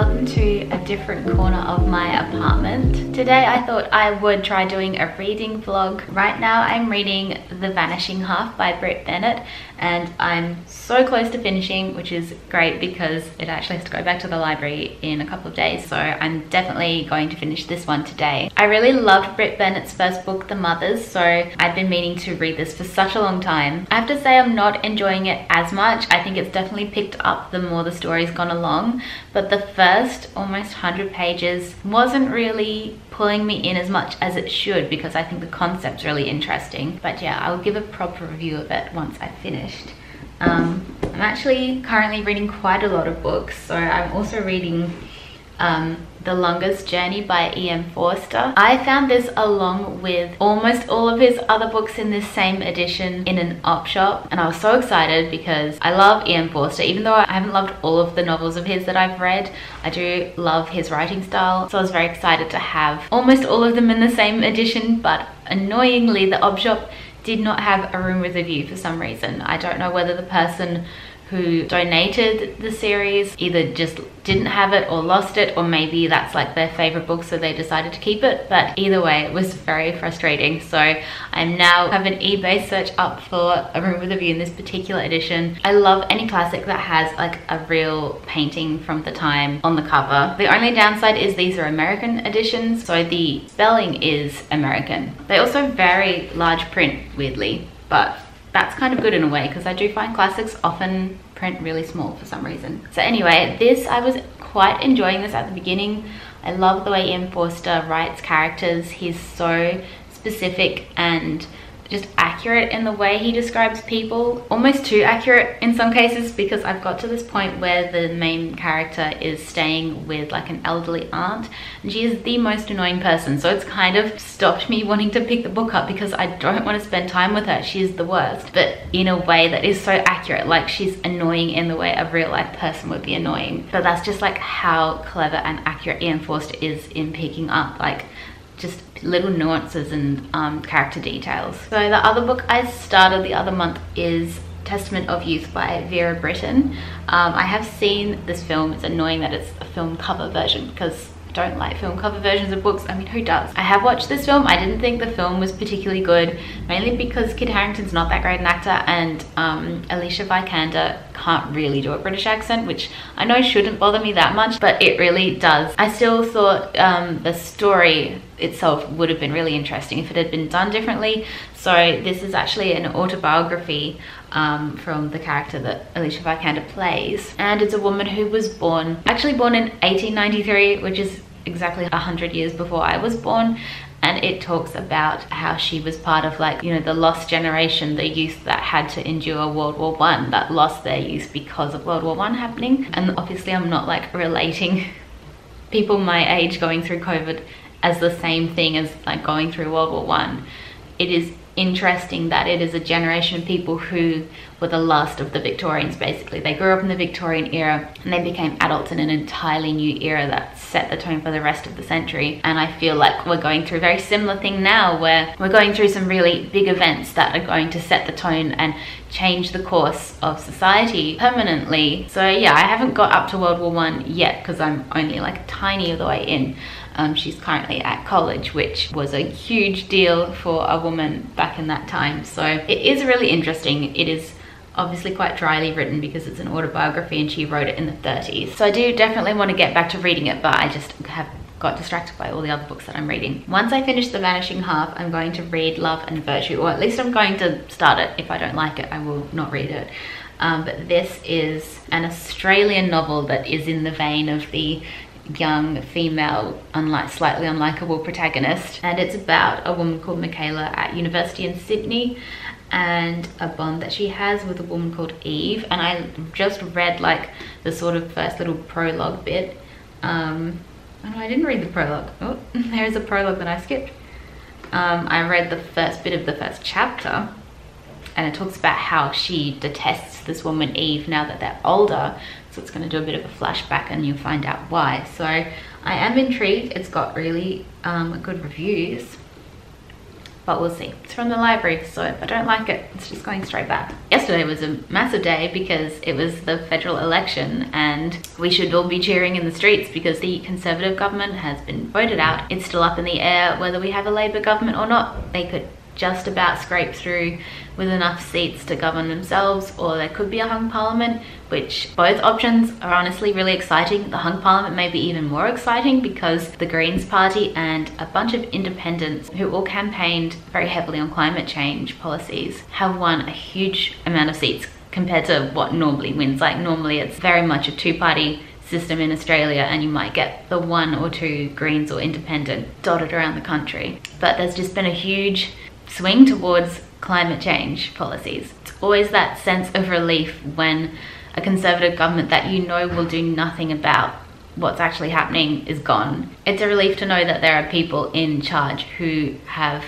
welcome to a different corner of my apartment. Today I thought I would try doing a reading vlog. Right now I'm reading The Vanishing half by Bennett, and I'm so close to finishing, which is great because it actually has to go back to the library in a couple of days, so I'm definitely going to finish this one today. I really loved Bennett's first book, The Mothers, so I've been meaning to read this for such a long time. I have to say I'm not enjoying it as much. I think it's definitely picked up the more the story's gone along, but the first almost 100 pages wasn't really pulling me in as much as it should because I think the concept's really interesting. But yeah, I'll give a proper review of it once I've finished. I'm actually currently reading quite a lot of books, so I'm also reading The Longest Journey by Forster. I found this along with almost all of his other books in this same edition in an op shop, and I was so excited because I love Forster. Even though I haven't loved all of the novels of his that I've read, I do love his writing style, so I was very excited to have almost all of them in the same edition. But annoyingly, the op shop did not have a room with a view for some reason. I don't know whether the person who donated the series either just didn't have it or lost it, or maybe that's like their favorite book so they decided to keep it. But either way, it was very frustrating. So I'm now have an eBay search up for a room with a view in this particular edition. I love any classic that has like a real painting from the time on the cover. The only downside is these are American editions, so the spelling is American. They also very large print, weirdly, but that's kind of good in a way because I do find classics often print really small for some reason. So anyway, I was quite enjoying this at the beginning. I love the way Forster writes characters. He's so specific and just accurate in the way he describes people, almost too accurate in some cases, because I've got to this point where the main character is staying with like an elderly aunt, and she is the most annoying person, so it's kind of stopped me wanting to pick the book up because I don't want to spend time with her. She is the worst, but in a way that is so accurate. Like, she's annoying in the way a real life person would be annoying, but that's just like how clever and accurate Forster is in picking up like just little nuances and character details. So the other book I started the other month is Testament of Youth by Vera, Brittain. I have seen this film. It's annoying that it's a film cover version because I don't like film cover versions of books. I mean, who does? I have watched this film. I didn't think the film was particularly good, mainly because Kit Harington's not that great an actor, and Alicia Vikander can't really do a British accent, which I know shouldn't bother me that much, but it really does. I still thought the story itself would have been really interesting if it had been done differently. So this is actually an autobiography from the character that Alicia Vikander plays, and it's a woman who was actually born in 1893, which is exactly 100 years before I was born. And it talks about how she was part of, like, you know, the lost generation, the youth that had to endure World War I, that lost their youth because of World War I happening. And obviously I'm not like relating people my age going through COVID as the same thing as like going through World War I. It is interesting that it is a generation of people who were the last of the Victorians, basically. They grew up in the Victorian era and they became adults in an entirely new era that set the tone for the rest of the century. And I feel like we're going through a very similar thing now, where we're going through some really big events that are going to set the tone and change the course of society permanently. So yeah, I haven't got up to World War I yet because I'm only like tiny of the way in. She's currently at college, which was a huge deal for a woman back in that time. So it is really interesting. It is obviously quite dryly written because it's an autobiography and she wrote it in the 30s. So I do definitely want to get back to reading it, but I just have got distracted by all the other books that I'm reading. Once I finish The Vanishing half, I'm going to read Love and Virtue, or at least I'm going to start it. If I don't like it, I will not read it. But this is an Australian novel that is in the vein of the young female, slightly unlikable protagonist, and it's about a woman called Michaela at university in Sydney and a bond that she has with a woman called Eve. And I just read like the sort of first little prologue bit. Oh no, I didn't read the prologue. Oh, there's a prologue that I skipped. I read the first bit of the first chapter, and it talks about how she detests this woman Eve now that they're older. So it's going to do a bit of a flashback and you'll find out why. So I am intrigued. It's got really good reviews, but we'll see. It's from the library, so if I don't like it, it's just going straight back. Yesterday was a massive day because it was the federal election and we should all be cheering in the streets because the Conservative government has been voted out. It's still up in the air whether we have a Labour government or not. They could just about scrape through with enough seats to govern themselves, or there could be a hung parliament, which both options are honestly really exciting. The hung parliament may be even more exciting because the Greens party and a bunch of independents who all campaigned very heavily on climate change policies have won a huge amount of seats compared to what normally wins. Like normally it's very much a two-party system in Australia and you might get the one or two Greens or independent dotted around the country. But there's just been a huge swing towards climate change policies. It's always that sense of relief when a Conservative government that you know will do nothing about what's actually happening is gone. It's a relief to know that there are people in charge who have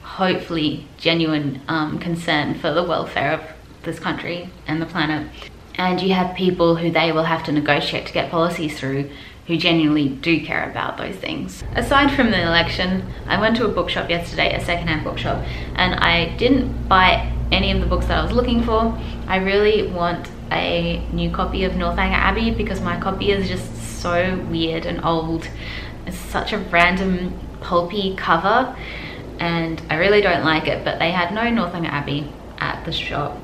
hopefully genuine concern for the welfare of this country and the planet. And you have people who they will have to negotiate to get policies through who genuinely do care about those things. Aside from the election, I went to a bookshop yesterday, a secondhand bookshop, and I didn't buy any of the books that I was looking for. I really want a new copy of Northanger Abbey because my copy is just so weird and old. It's such a random pulpy cover and I really don't like it, but they had no Northanger Abbey at the shop,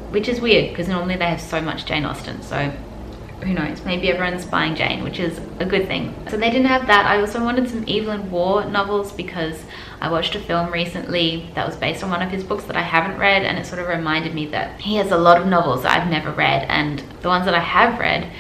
which is weird because normally they have so much Jane Austen, so who knows, maybe everyone's buying Jane, which is a good thing. So they didn't have that. I also wanted some Evelyn Waugh novels because I watched a film recently that was based on one of his books that I haven't read, and it sort of reminded me that he has a lot of novels that I've never read, and the ones that I have read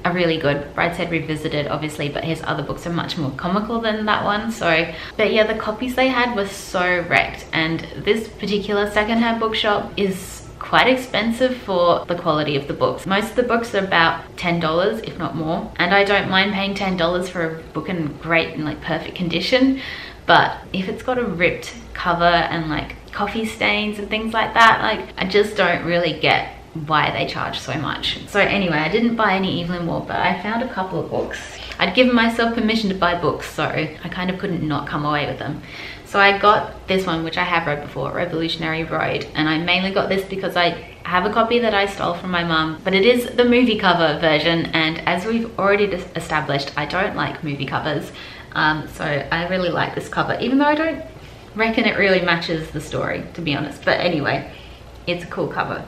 are really good. Brideshead Revisited obviously, but his other books are much more comical than that one. So, but yeah, the copies they had were so wrecked, and this particular secondhand bookshop is quite expensive for the quality of the books. Most of the books are about $10, if not more, and I don't mind paying $10 for a book in great and like perfect condition, but if it's got a ripped cover and like coffee stains and things like that, like I just don't really get why they charge so much. So anyway, I didn't buy any Evelyn Waugh, but I found a couple of books. I'd given myself permission to buy books, so I kind of couldn't not come away with them. So I got this one, which I have read before, Revolutionary Road, and I mainly got this because I have a copy that I stole from my mum, but it is the movie cover version, and as we've already established, I don't like movie covers, so I really like this cover, even though I don't reckon it really matches the story, to be honest. But anyway, it's a cool cover,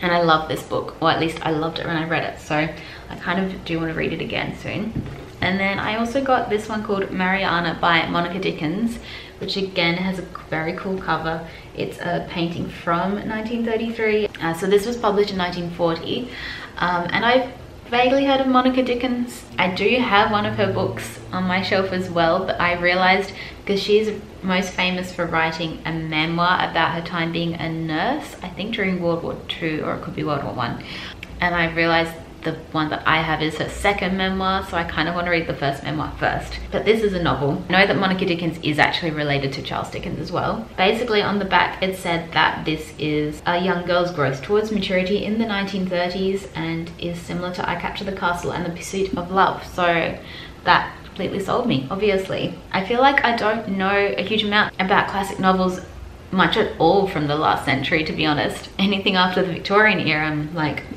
and I love this book, or at least I loved it when I read it, so I kind of do want to read it again soon. And then I also got this one called Mariana by Monica Dickens, which again has a very cool cover. It's a painting from 1933. So this was published in 1940. And I've vaguely heard of Monica Dickens. I do have one of her books on my shelf as well, but I realized because she's most famous for writing a memoir about her time being a nurse, I think during World War II, or it could be World War I. And I realized the one that I have is her second memoir, so I kind of want to read the first memoir first. But this is a novel. I know that Monica Dickens is actually related to Charles Dickens as well. Basically on the back it said that this is a young girl's growth towards maturity in the 1930s and is similar to I Capture the Castle and The Pursuit of Love. So that completely sold me, obviously. I feel like I don't know a huge amount about classic novels much at all from the last century, to be honest. Anything after the Victorian era,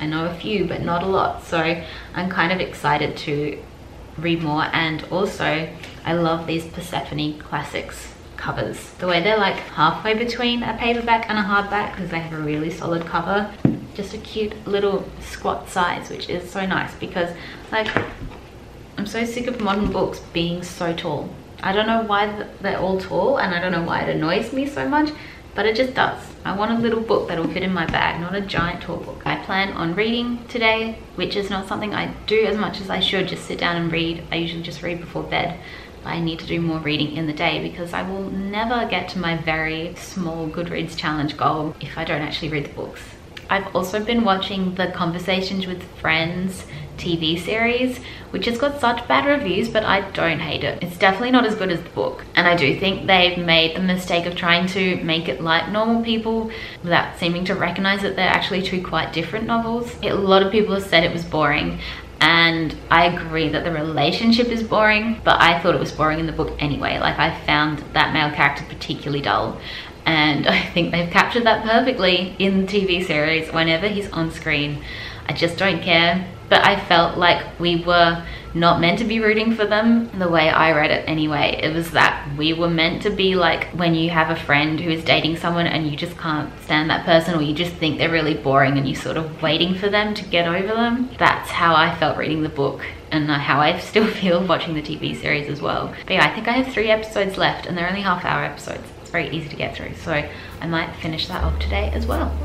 I know a few, but not a lot. So I'm kind of excited to read more. And also, I love these Persephone classics covers. The way they're like halfway between a paperback and a hardback because they have a really solid cover. Just a cute little squat size, which is so nice because I'm so sick of modern books being so tall. I don't know why they're all tall, and I don't know why it annoys me so much, but it just does. I want a little book that'll fit in my bag, not a giant tall book. I plan on reading today, which is not something I do as much as I should, just sit down and read. I usually just read before bed. I need to do more reading in the day because I will never get to my very small Goodreads challenge goal if I don't actually read the books. I've also been watching the Conversations with Friends TV series, which has got such bad reviews, but I don't hate it. It's definitely not as good as the book, and I do think they've made the mistake of trying to make it like normal people without seeming to recognize that they're actually two quite different novels. A lot of people have said it was boring, and I agree that the relationship is boring, but I thought it was boring in the book anyway. Like, I found that male character particularly dull, and I think they've captured that perfectly in the TV series. Whenever he's on screen, I just don't care. But I felt like we were not meant to be rooting for them the way I read it anyway. It was that we were meant to be like when you have a friend who is dating someone and you just can't stand that person, or you just think they're really boring and you're sort of waiting for them to get over them. That's how I felt reading the book, and how I still feel watching the TV series as well. But yeah, I think I have 3 episodes left, and they're only half-hour episodes. It's very easy to get through, so I might finish that off today as well.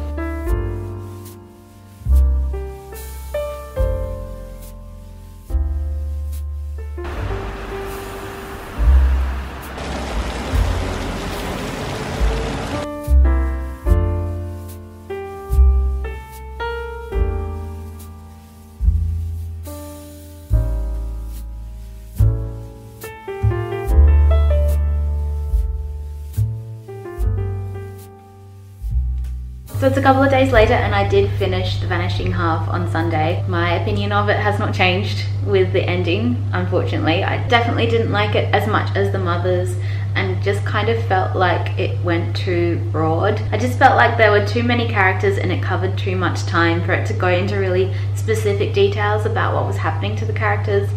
So it's a couple of days later, and I did finish The Vanishing half on Sunday. My opinion of it has not changed with the ending, unfortunately. I definitely didn't like it as much as the mothers, and just kind of felt like it went too broad. I just felt like there were too many characters and it covered too much time for it to go into really specific details about what was happening to the characters,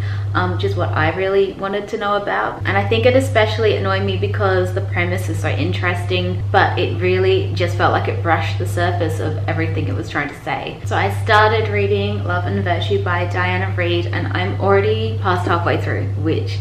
which is what I really wanted to know about. And I think it especially annoyed me because the premise is so interesting, but it really just felt like it brushed the surface of everything it was trying to say. So I started reading Love and Virtue by Diana Reid, and I'm already past halfway through, which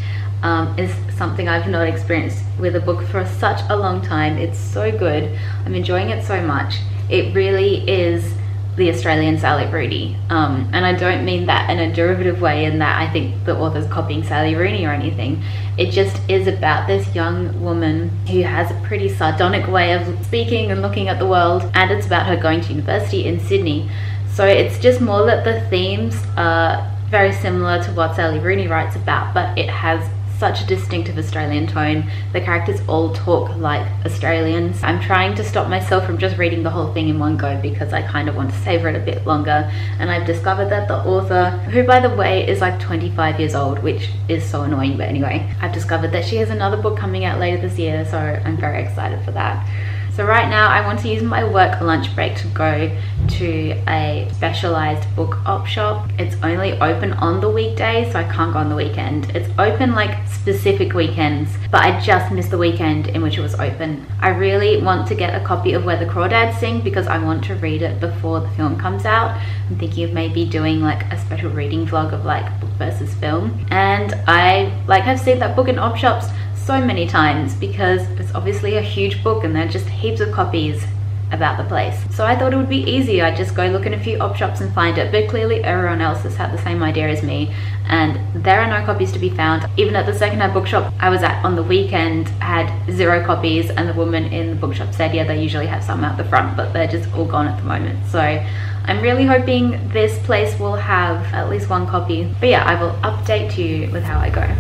is something I've not experienced with a book for such a long time. It's so good. I'm enjoying it so much. It really is the Australian Sally Rooney, and I don't mean that in a derivative way in that I think the author's copying Sally Rooney or anything. It just is about this young woman who has a pretty sardonic way of speaking and looking at the world, and it's about her going to university in Sydney. So it's just more that the themes are very similar to what Sally Rooney writes about, but it has such a distinctive Australian tone. The characters all talk like Australians. I'm trying to stop myself from just reading the whole thing in one go because I kind of want to savor it a bit longer, and I've discovered that the author, who by the way is like 25 years old, which is so annoying, but anyway, I've discovered that she has another book coming out later this year, so I'm very excited for that. So right now I want to use my work lunch break to go to a specialized book op shop. It's only open on the weekday, so I can't go on the weekend. It's open like specific weekends, but I just missed the weekend in which it was open. I really want to get a copy of Where the Crawdads Sing because I want to read it before the film comes out. I'm thinking of maybe doing like a special reading vlog of like book versus film. And I have seen that book in op shops so many times because it's obviously a huge book and there are just heaps of copies about the place. So I thought it would be easy. I'd just go look in a few op shops and find it, but clearly everyone else has had the same idea as me and there are no copies to be found. Even at the secondhand bookshop I was at on the weekend had 0 copies, and the woman in the bookshop said yeah, they usually have some out the front, but they're just all gone at the moment. So I'm really hoping this place will have at least 1 copy. But yeah, I will update you with how I go.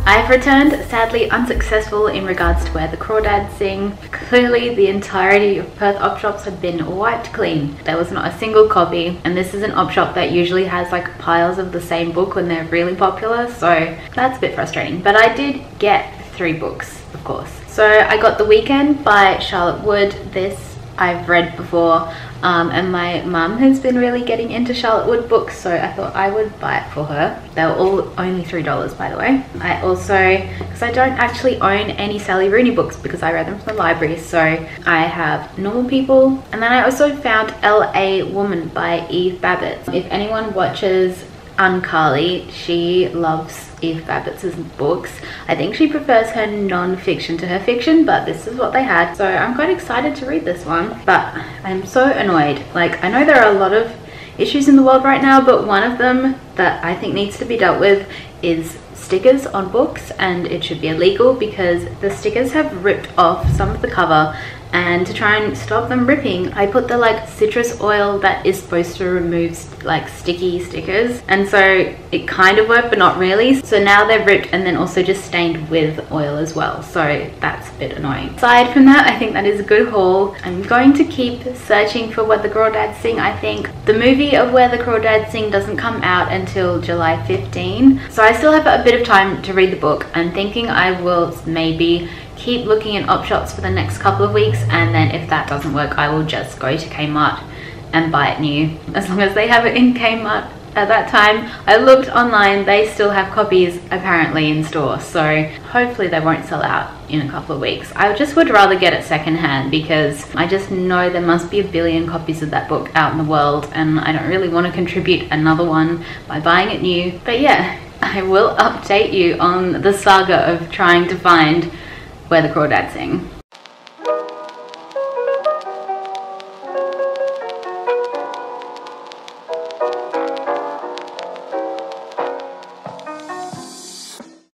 I've returned, sadly unsuccessful in regards to Where the Crawdads Sing. Clearly the entirety of Perth op shops had been wiped clean. There was not a single copy, and this is an op shop that usually has like piles of the same book when they're really popular, so that's a bit frustrating. But I did get 3 books, of course. So I got The Weekend by Charlotte Wood. This I've read before, and my mum has been really getting into Charlotte Wood books, so I thought I would buy it for her. They were all only $3, by the way. I also, because I don't actually own any Sally Rooney books because I read them from the library, so I have Normal People. And then I also found L.A. Woman by Eve Babitz. If anyone watches Uncarly, she loves Eve Babitz's books. I think she prefers her non-fiction to her fiction, but this is what they had, so I'm quite excited to read this one. But I'm so annoyed. Like, I know there are a lot of issues in the world right now, but one of them that I think needs to be dealt with is stickers on books, and it should be illegal because the stickers have ripped off some of the cover and to try and stop them ripping, I put the like citrus oil that is supposed to remove like sticky stickers, and so it kind of worked but not really. So now they're ripped and then also just stained with oil as well, so that's a bit annoying. Aside from that, I think that is a good haul. I'm going to keep searching for Where the Crawdads Sing. I think the movie of Where the Crawdads Sing doesn't come out until July 15, so I still have a bit of time to read the book. I'm thinking I will maybe keep looking at op shops for the next couple of weeks, and then if that doesn't work, I will just go to Kmart and buy it new, as long as they have it in Kmart. At that time, I looked online, they still have copies apparently in store, so hopefully they won't sell out in a couple of weeks. I just would rather get it secondhand, because I just know there must be a billion copies of that book out in the world, and I don't really want to contribute another one by buying it new. But yeah, I will update you on the saga of trying to find Where the Crawdads Sing.